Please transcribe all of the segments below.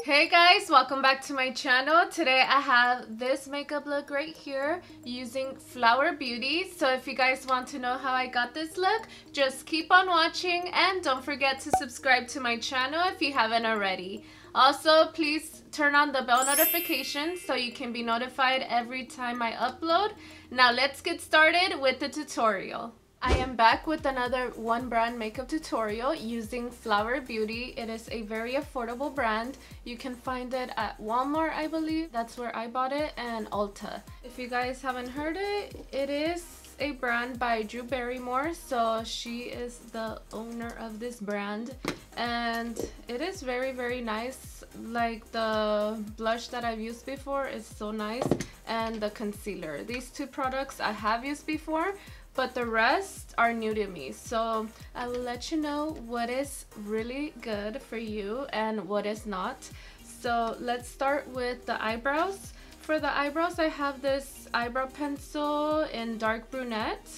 Hey guys, welcome back to my channel. Today I have this makeup look right here using Flower Beauty. So if you guys want to know how I got this look, just keep on watching and don't forget to subscribe to my channel if you haven't already. Also, please turn on the bell notification so you can be notified every time I upload. Now let's get started with the tutorial. I am back with another one brand makeup tutorial using Flower Beauty. It is a very affordable brand. You can find it at Walmart, I believe. That's where I bought it, and Ulta. If you guys haven't heard it, it is a brand by Drew Barrymore. So she is the owner of this brand and it is very nice. Like the blush that I've used before is so nice, and the concealer. These two products I have used before, but the rest are new to me. So I will let you know what is really good for you and what is not. So let's start with the eyebrows. For the eyebrows, I have this eyebrow pencil in dark brunette,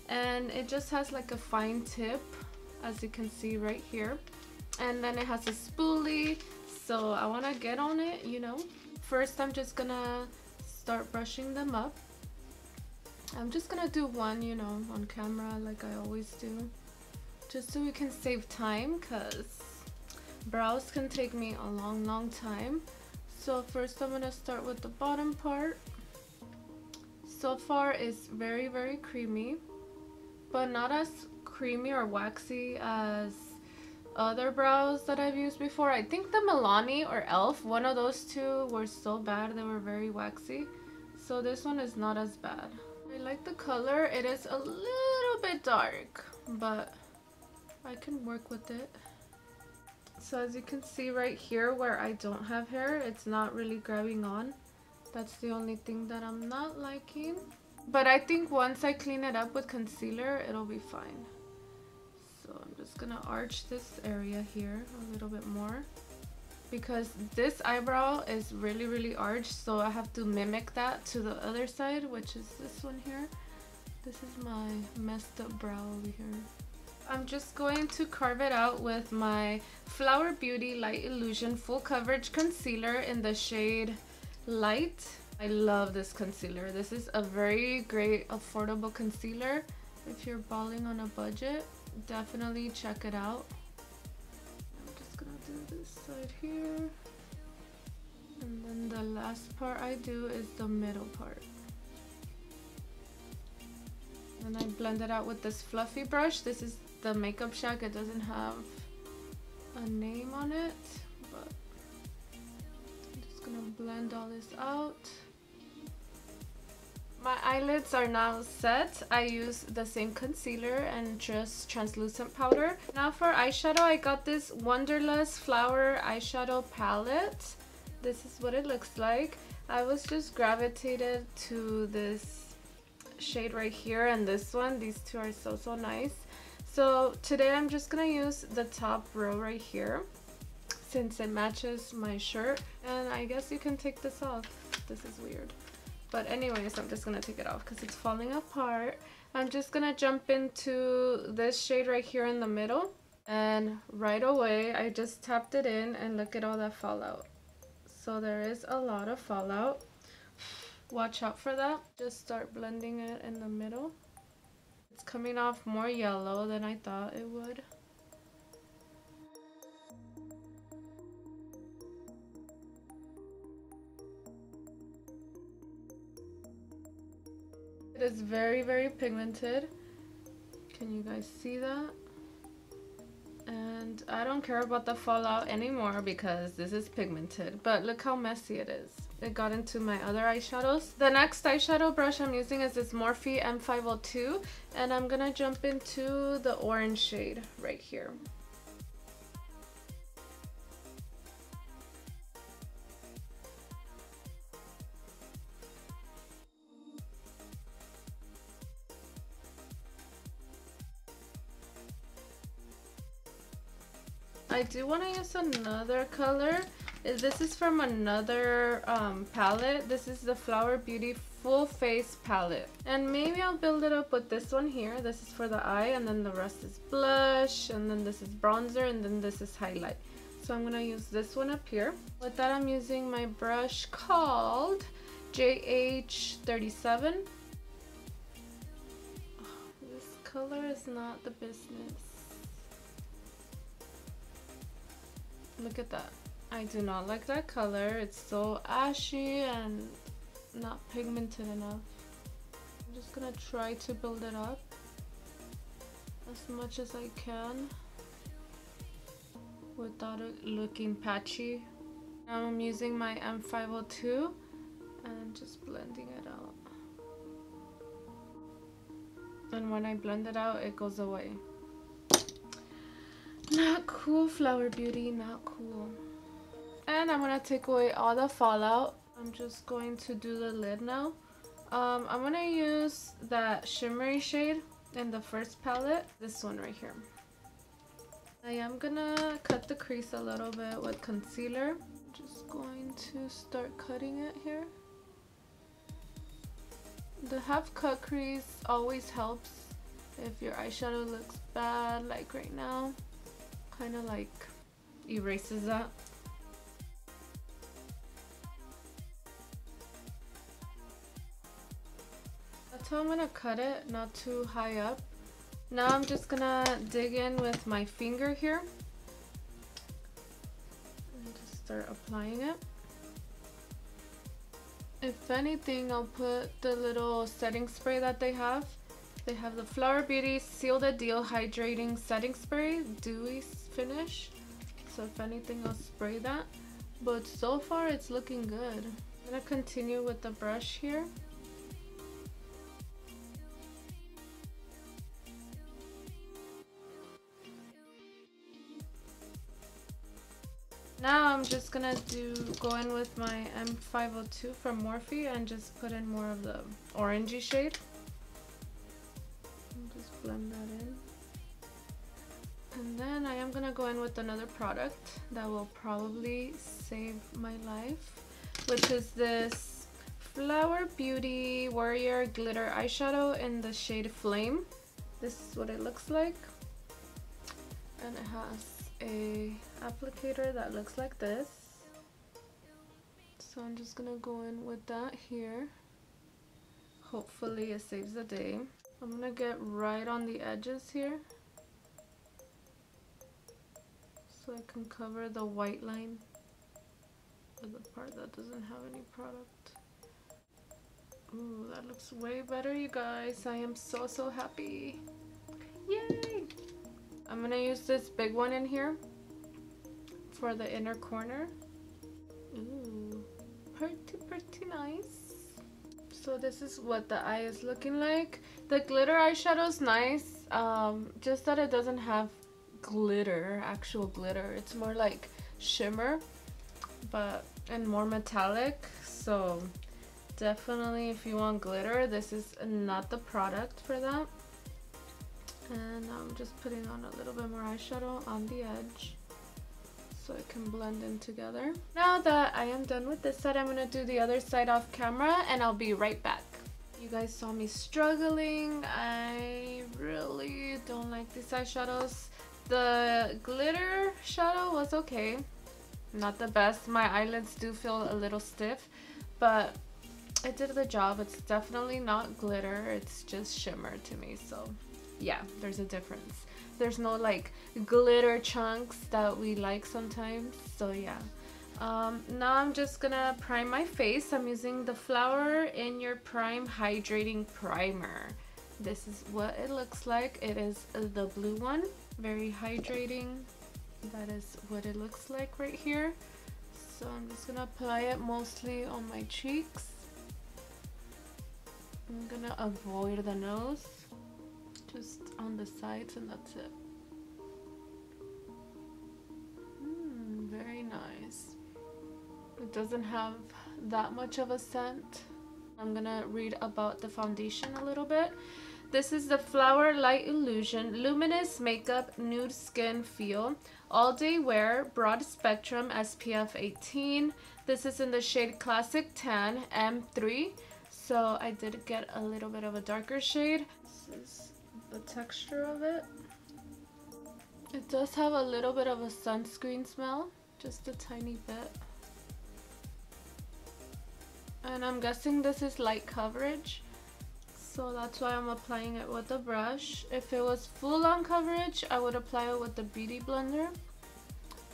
and it just has like a fine tip, as you can see right here. And then it has a spoolie, so I want to get on it, you know. First, I'm just gonna start brushing them up. I'm just gonna do one, you know, on camera like I always do, just so we can save time, because brows can take me a long time. So first I'm gonna start with the bottom part. So far it's very creamy, but not as creamy or waxy as other brows that I've used before. I think the Milani or Elf, one of those two, were so bad, they were very waxy. So this one is not as bad. I like the color. It is a little bit dark, but I can work with it. So as you can see right here where I don't have hair, it's not really grabbing on. That's the only thing that I'm not liking. But I think once I clean it up with concealer, it'll be fine. So I'm just gonna arch this area here a little bit more, because this eyebrow is really arched, so I have to mimic that to the other side, which is this one here. This is my messed up brow over here. I'm just going to carve it out with my Flower Beauty Light Illusion Full Coverage Concealer in the shade Light. I love this concealer. This is a very great affordable concealer. If you're balling on a budget, definitely check it out. This side here, and then the last part I do is the middle part, and I blend it out with this fluffy brush. This is the Makeup Shack. It doesn't have a name on it, but I'm just gonna blend all this out. My eyelids are now set. I use the same concealer and just translucent powder. Now for eyeshadow, I got this Wanderlust Flower Eyeshadow Palette. This is what it looks like. I was just gravitated to this shade right here and this one. These two are so nice. So today I'm just gonna use the top row right here, since it matches my shirt. And I guess you can take this off. This is weird. But anyways, I'm just gonna take it off because it's falling apart. I'm just gonna jump into this shade right here in the middle, and right away I just tapped it in and look at all that fallout. So there is a lot of fallout. Watch out for that. Just start blending it in the middle. It's coming off more yellow than I thought it would. It is very pigmented. Can you guys see that? And I don't care about the fallout anymore because this is pigmented. But look how messy it is. It got into my other eyeshadows. The next eyeshadow brush I'm using is this Morphe M502. And I'm gonna jump into the orange shade right here. I do want to use another color. This is from another palette. This is the Flower Beauty Full Face Palette. And maybe I'll build it up with this one here. This is for the eye, and then the rest is blush, and then this is bronzer, and then this is highlight. So I'm gonna use this one up here. With that, I'm using my brush called JH37. This color is not the business. Look at that. I do not like that color. It's so ashy and not pigmented enough. I'm just gonna try to build it up as much as I can without it looking patchy. Now I'm using my M502 and just blending it out. And when I blend it out, it goes away. Not cool, Flower Beauty, not cool. And I'm gonna take away all the fallout. I'm just going to do the lid now. I'm gonna use that shimmery shade in the first palette, this one right here. I am gonna cut the crease a little bit with concealer. Just going to start cutting it here. The half cut crease always helps if your eyeshadow looks bad, like right now. Kind of like erases that. That's how I'm gonna cut it, not too high up. Now I'm just gonna dig in with my finger here and just start applying it. If anything, I'll put the little setting spray that they have. They have the Flower Beauty Seal the Deal Hydrating Setting Spray, Dewy Finish. So if anything, I'll spray that. But so far, it's looking good. I'm gonna continue with the brush here. Now I'm just gonna go in with my M502 from Morphe and just put in more of the orangey shade. And just blend that in. And then I am gonna go in with another product that will probably save my life, which is this Flower Beauty Warrior Glitter Eyeshadow in the shade Flame. This is what it looks like. And it has a applicator that looks like this. So I'm just gonna go in with that here. Hopefully it saves the day. I'm gonna get right on the edges here so I can cover the white line of the part that doesn't have any product. Ooh, that looks way better, you guys. I am so happy. Yay! I'm gonna use this big one in here for the inner corner. Ooh, pretty nice. So this is what the eye is looking like. The glitter eyeshadow is nice, just that it doesn't have glitter, actual glitter. It's more like shimmer, and more metallic. So definitely, if you want glitter, this is not the product for that. And I'm just putting on a little bit more eyeshadow on the edge so it can blend in together. Now that I am done with this side, I'm going to do the other side off camera and I'll be right back. You guys saw me struggling. I really don't like these eyeshadows. The glitter shadow was okay. Not the best. My eyelids do feel a little stiff, but it did the job. It's definitely not glitter. It's just shimmer to me, so yeah, there's a difference. There's no like glitter chunks that we like sometimes, so yeah. Now I'm just gonna prime my face. I'm using the Flower in Your Prime Hydrating Primer. This is what it looks like. It is the blue one, very hydrating. That is what it looks like right here. So I'm just gonna apply it mostly on my cheeks. I'm gonna avoid the nose, just on the sides, and that's it. Very nice. It doesn't have that much of a scent. I'm gonna read about the foundation a little bit. This is the Flower Light Illusion Luminous Makeup Nude Skin Feel All Day Wear Broad Spectrum SPF 18. This is in the shade Classic Tan M3. So I did get a little bit of a darker shade. This is the texture of it. It does have a little bit of a sunscreen smell. just a tiny bit. And I'm guessing this is light coverage, so that's why I'm applying it with the brush. If it was full on coverage, I would apply it with the Beauty Blender.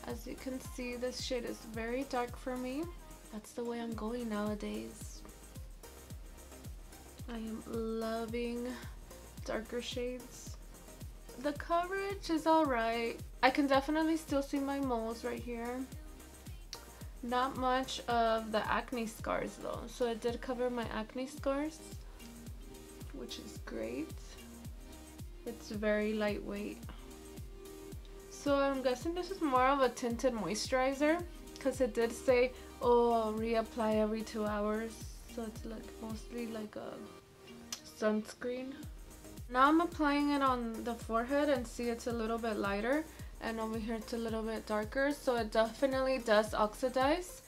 As you can see, this shade is very dark for me. That's the way I'm going nowadays. I am loving darker shades. The coverage is alright. I can definitely still see my moles right here. Not much of the acne scars though, so it did cover my acne scars, which is great. It's very lightweight. So I'm guessing this is more of a tinted moisturizer, because it did say, oh, reapply every 2 hours, so it's like mostly like a sunscreen. Now I'm applying it on the forehead and see it's a little bit lighter, and over here it's a little bit darker, so it definitely does oxidize.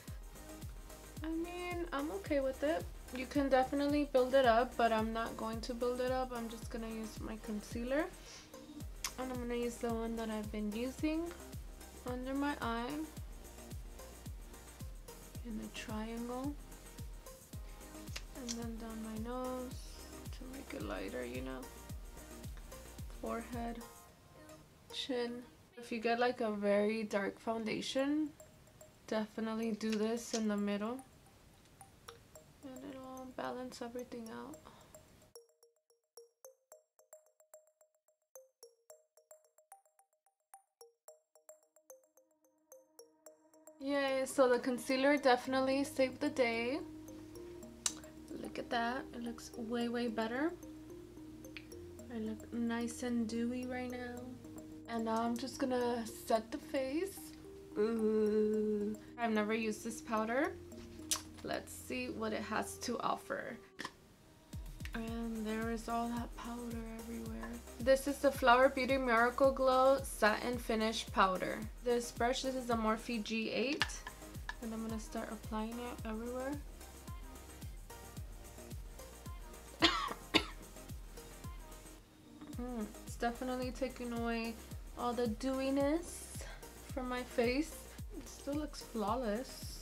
I mean, I'm okay with it. You can definitely build it up, but I'm not going to build it up. I'm just gonna use my concealer, and I'm gonna use the one that I've been using under my eye in a triangle, and then down my nose to make it lighter, you know, forehead, chin. If you get like a very dark foundation, definitely do this in the middle, and it'll balance everything out. Yay, so the concealer definitely saved the day. Look at that, it looks way better. I look nice and dewy right now. And now I'm just gonna set the face. Ooh. I've never used this powder. Let's see what it has to offer. And there is all that powder everywhere. This is the Flower Beauty Miracle Glow Satin Finish Powder. This brush, this is the Morphe G8. And I'm gonna start applying it everywhere. It's definitely taking away all the dewiness from my face. It still looks flawless.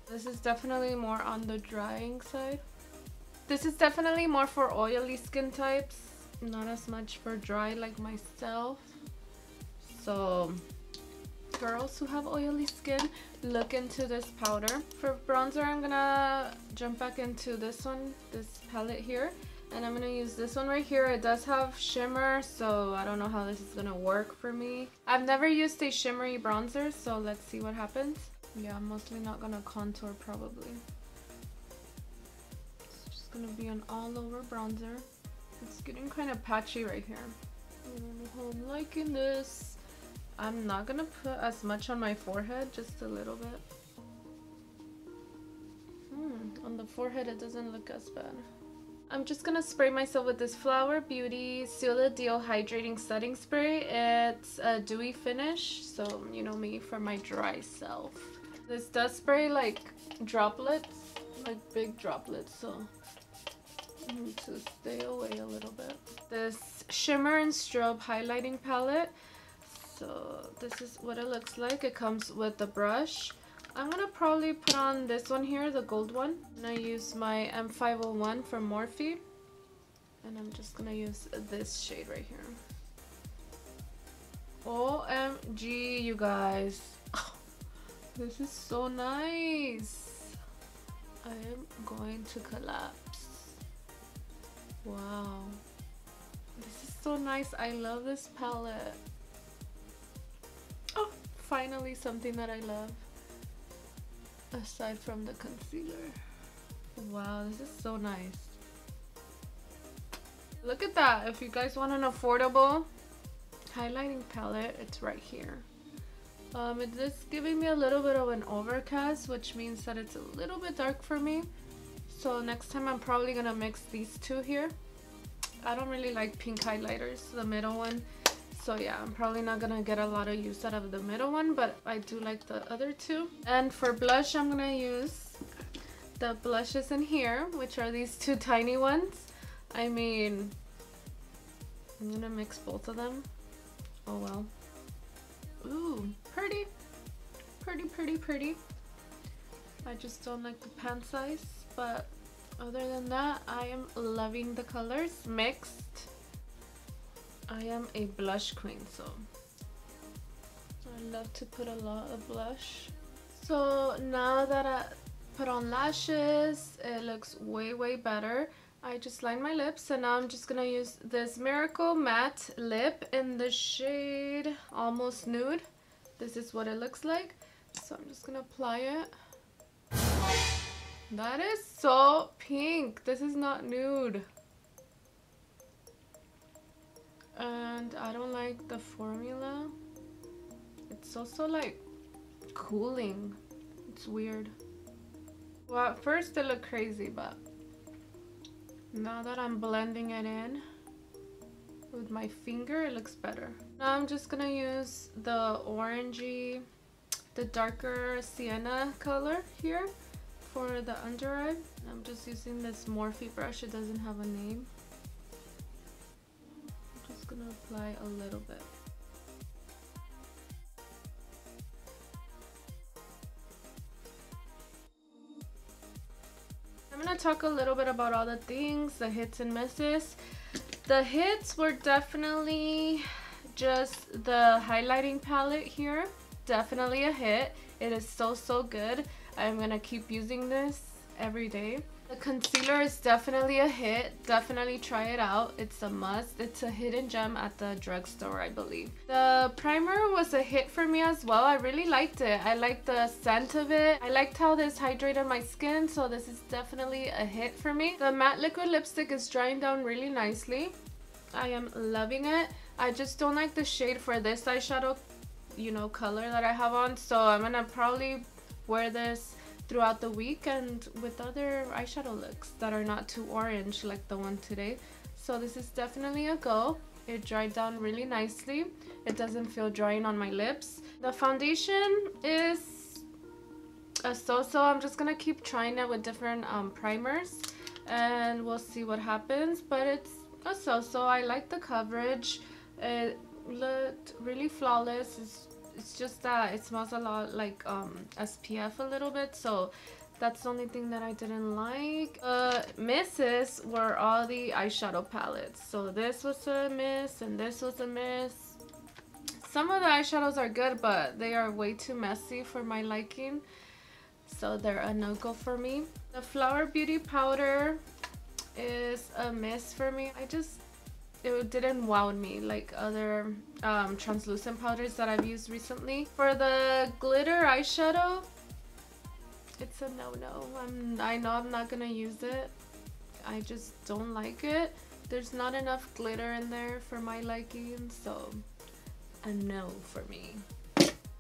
This is definitely more on the drying side. This is definitely more for oily skin types, not as much for dry like myself. So girls who have oily skin, look into this powder. For bronzer, I'm gonna jump back into this one, this palette here. And I'm gonna use this one right here. It does have shimmer, so I don't know how this is gonna work for me. I've never used a shimmery bronzer, so let's see what happens. Yeah, I'm mostly not gonna contour probably. It's just gonna be an all over bronzer. It's getting kind of patchy right here. I don't know how I'm liking this. I'm not gonna put as much on my forehead, just a little bit. On the forehead it doesn't look as bad. I'm just gonna spray myself with this Flower Beauty Seal the Deal Hydrating Setting Spray. It's a dewy finish, so you know me for my dry self. This does spray like droplets, like big droplets, so I need to stay away a little bit. This Shimmer and Strobe highlighting palette. So this is what it looks like. It comes with the brush. I'm gonna probably put on this one here, the gold one. And I use my M501 from Morphe. And I'm just gonna use this shade right here. OMG, you guys. Oh, this is so nice. I am going to collapse. Wow. This is so nice. I love this palette. Oh, finally something that I love. Aside from the concealer. Wow, this is so nice. Look at that. If you guys want an affordable highlighting palette, it's right here. It is giving me a little bit of an overcast, which means that it's a little bit dark for me. So next time I'm probably gonna mix these two here. I don't really like pink highlighters, the middle one. So yeah, I'm probably not gonna get a lot of use out of the middle one, but I do like the other two. And for blush, I'm gonna use the blushes in here, which are these two tiny ones. I mean, I'm gonna mix both of them. Oh well. Ooh, pretty. pretty. I just don't like the pan size, but other than that, I am loving the colors mixed. I am a blush queen, so I love to put a lot of blush. So now that I put on lashes, it looks way better. I just lined my lips, and now I'm just gonna use this Miracle Matte Lip in the shade Almost Nude. This is what it looks like. So I'm just gonna apply it. That is so pink. This is not nude. And I don't like the formula. It's also like cooling. It's weird. Well, at first it looked crazy, but now that I'm blending it in with my finger, it looks better. Now I'm just gonna use the orangey, the darker sienna color here for the under eye. I'm just using this Morphe brush. It doesn't have a name. I'm just gonna apply a little bit. I'm gonna talk a little bit about all the things, the hits and misses. The hits were definitely just the highlighting palette here. Definitely a hit. It is so good. I'm gonna keep using this every day. The concealer is definitely a hit. Definitely try it out. It's a must. It's a hidden gem at the drugstore, I believe. The primer was a hit for me as well. I really liked it. I liked the scent of it. I liked how this hydrated my skin, so this is definitely a hit for me. The matte liquid lipstick is drying down really nicely. I am loving it. I just don't like the shade for this eyeshadow, you know, color that I have on, so I'm gonna probably wear this throughout the week and with other eyeshadow looks that are not too orange like the one today. So this is definitely a go. It dried down really nicely. It doesn't feel drying on my lips. The foundation is a so-so. I'm just gonna keep trying it with different primers and we'll see what happens, but it's a so-so. I like the coverage. It looked really flawless. It's just that it smells a lot like SPF a little bit, so that's the only thing that I didn't like. Misses were all the eyeshadow palettes. So this was a miss and this was a miss. Some of the eyeshadows are good, but they are way too messy for my liking, so they're a no-go for me. The Flower Beauty powder is a miss for me. It didn't wow me like other translucent powders that I've used recently. For the glitter eyeshadow, it's a no-no. I know I'm not gonna use it. I just don't like it. There's not enough glitter in there for my liking, so a no for me.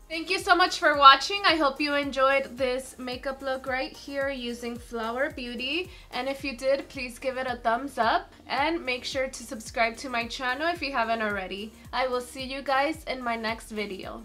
Thank you so much for watching. I hope you enjoyed this makeup look right here using Flower Beauty. And if you did, please give it a thumbs up and make sure to subscribe to my channel if you haven't already. I will see you guys in my next video.